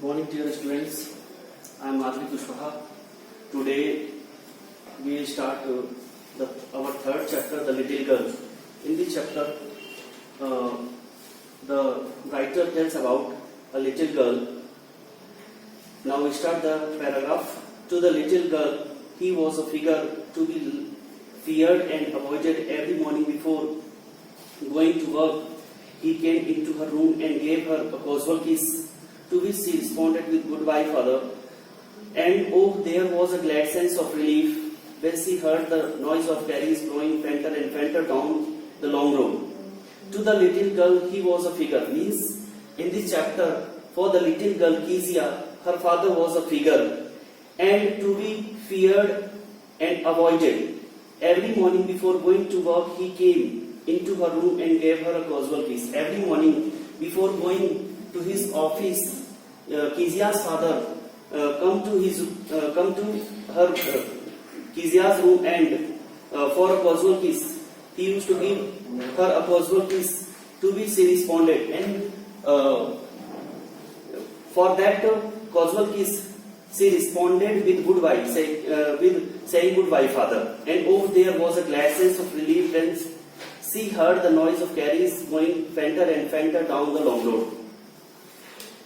Morning, dear students. I am Adli Kushwaha. Today we start our third chapter, The Little Girl. In this chapter, the writer tells about a little girl. Now we start the paragraph. To the little girl, he was a figure to be feared and avoided. Every morning before going to work, he came into her room and gave her a casual kiss, to which she responded with "Goodbye, father." And oh, there was a glad sense of relief when she heard the noise of carriages blowing fainter and fainter down the long road. To the little girl, he was a figure. Means, in this chapter, for the little girl Kezia, her father was a figure and to be feared and avoided. Every morning before going to work, he came into her room and gave her a casual kiss. Every morning before going to his office, Kezia's father come to her Kezia's room and for a casual kiss. He used to give her a casual kiss, to which she responded, and for that casual kiss she responded with "Goodbye," saying "Goodbye, father." And oh, there was a glad sense of relief when she heard the noise of carriages going fainter and fainter down the long road.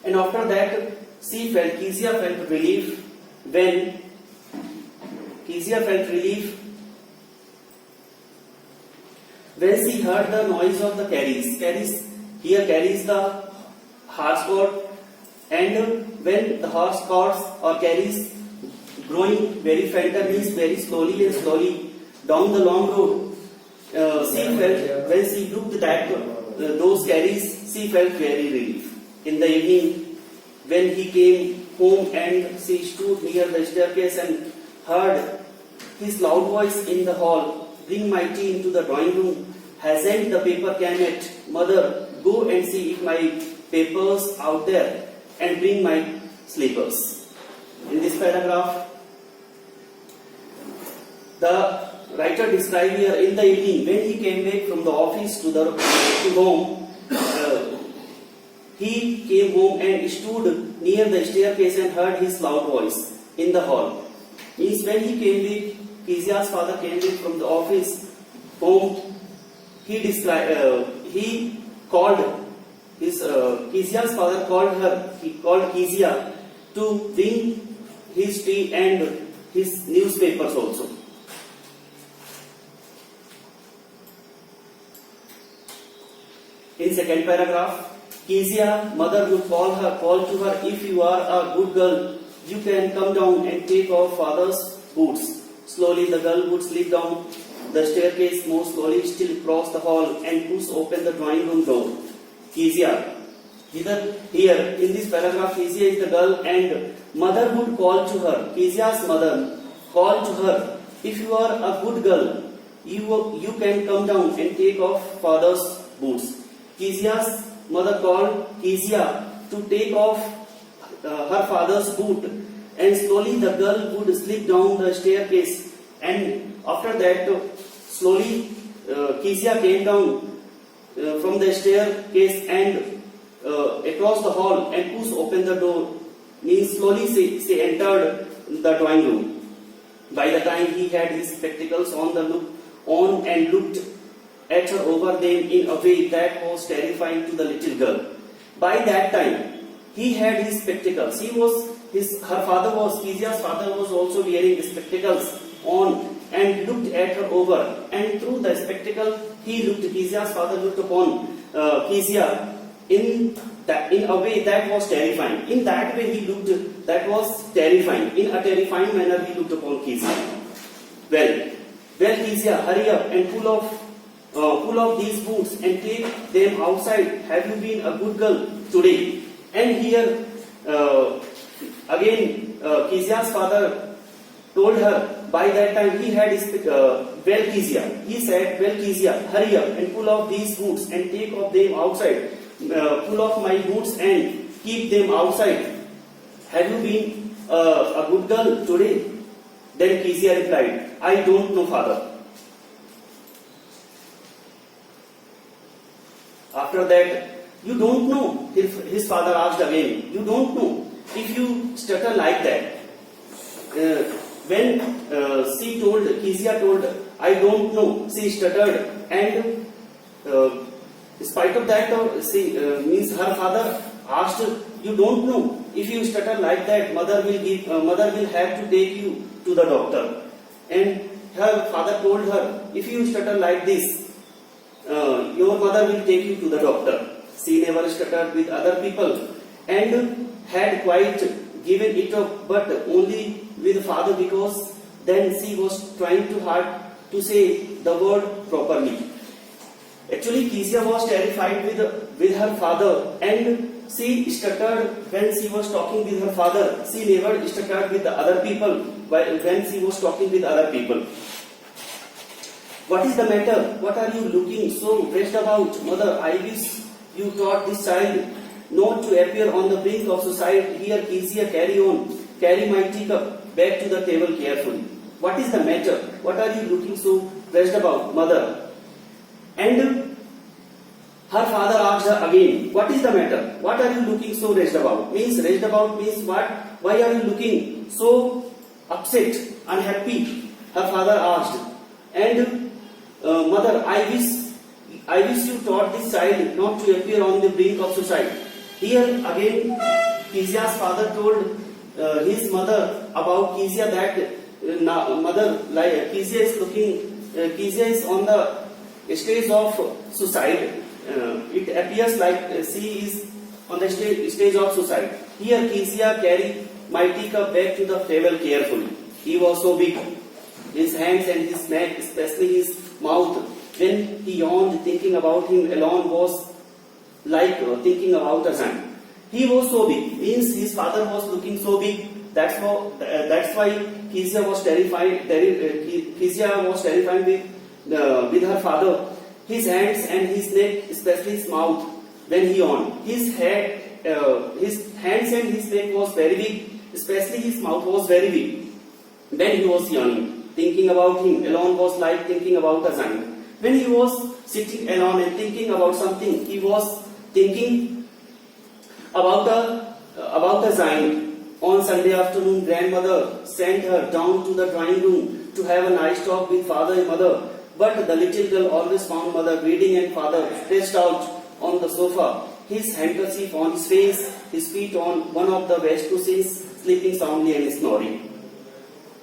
And after that, Kezia felt relief when she heard the noise of the carriages. Here carries the horse cart, and when the horse carts or carriages growing very fainter, means very slowly and slowly down the long road, she felt, when she looked at those carriages, she felt very relief. In the evening, when he came home and she stood near the staircase and heard his loud voice in the hall, "Bring my tea into the drawing room. Hasn't the paper come yet? Mother, go and see if my paper's out there and bring my slippers." In this paragraph, the writer describes here, in the evening when he came back from the office to home, he came home and stood near the staircase and heard his loud voice in the hall. Means, when he came back, Kezia's father came back from the office home, Kezia's father called Kezia to bring his tea and his newspapers also. In second paragraph, Kezia mother would call to her, "If you are a good girl, you can come down and take off father's boots." Slowly the girl would slip down the staircase, more slowly still cross the hall and push open the drawing room door. Kezia. Here in this paragraph, Kezia is the girl and mother would call to her. Kezia's mother called to her, "If you are a good girl, you can come down and take off father's boots." Kezia's mother called Kezia to take off her father's boot, and slowly the girl would slip down the staircase, and after that slowly Kezia came down from the staircase and across the hall and pushed open the door. Means, slowly she entered the drawing room. By the time he had his spectacles on and looked at her over them in a way that was terrifying to the little girl. By that time, he had his spectacles. Kezia's father was also wearing spectacles on and looked at her over. And through the spectacle, Kezia's father looked upon Kezia in a way that was terrifying. In that way he looked, that was terrifying. In a terrifying manner he looked upon Kezia. Well, Kezia, hurry up and pull off these boots and take them outside. Have you been a good girl today? And here again Kezia's father told her. By that time he had his Kezia. He said, "Well, Kezia, hurry up and pull off these boots and take off them outside. Pull off my boots and keep them outside. Have you been a good girl today?" Then Kezia replied, "I don't know, father." After that, "You don't know?" His father asked again. "You don't know?" if you stutter like that, when Kezia told, I don't know, she stuttered, and in spite of that, means her father asked, you don't know, if you stutter like that, mother will have to take you to the doctor. And her father told her, if you stutter like this, your mother will take you to the doctor. She never stuttered with other people and had quite given it up, but only with father, because then she was trying too hard to say the word properly. Actually, Kezia was terrified with her father, and she stuttered when she was talking with her father. She never stuttered with the other people when she was talking with other people. What is the matter? What are you looking so pressed about? Mother, I wish you taught this child not to appear on the brink of suicide. Here, Kezia, carry on. Carry my teacup back to the table carefully. What is the matter? What are you looking so pressed about, mother? And her father asked her again, what is the matter? What are you looking so raised about? Raised about means what? Why are you looking so upset, unhappy? Her father asked. And mother, I wish you taught this child not to appear on the brink of suicide. Here again, Kezia's father told his mother about Kezia that Kezia is on the stage of suicide. It appears like she is on the stage of suicide. Here Kezia carried my teacup back to the table carefully. He was so big. His hands and his neck, especially his mouth, when he yawned, thinking about him alone was like thinking about a son. He was so big, means his father was looking so big. That's why Kezia was terrified. Kezia was terrified with her father. His hands and his neck, especially his mouth, when he yawned. His hands and his neck was very big, especially his mouth was very big. When he was yawning, thinking about him alone was like thinking about a giant. When he was sitting alone and thinking about something, he was thinking about a giant. On Sunday afternoon, grandmother sent her down to the drawing room to have a nice talk with father and mother. But the little girl always found mother reading and father stretched out on the sofa, his handkerchief on his face, his feet on one of the best cushions, sleeping soundly and snoring.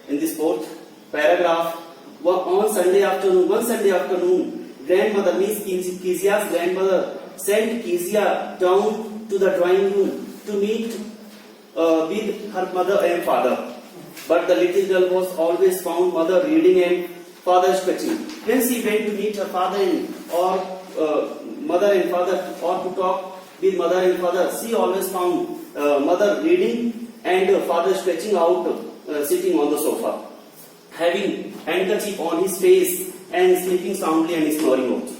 In this fourth paragraph, one Sunday afternoon, grandmother, means Kezia's grandmother, sent Kezia down to the drawing room to meet with her mother and father. But the little girl was always found mother reading and father sketching. When she went to meet her father or mother and father, or to talk with mother and father, she always found mother reading and father stretching out, sitting on the sofa, having handkerchief on his face and sleeping soundly and snoring also.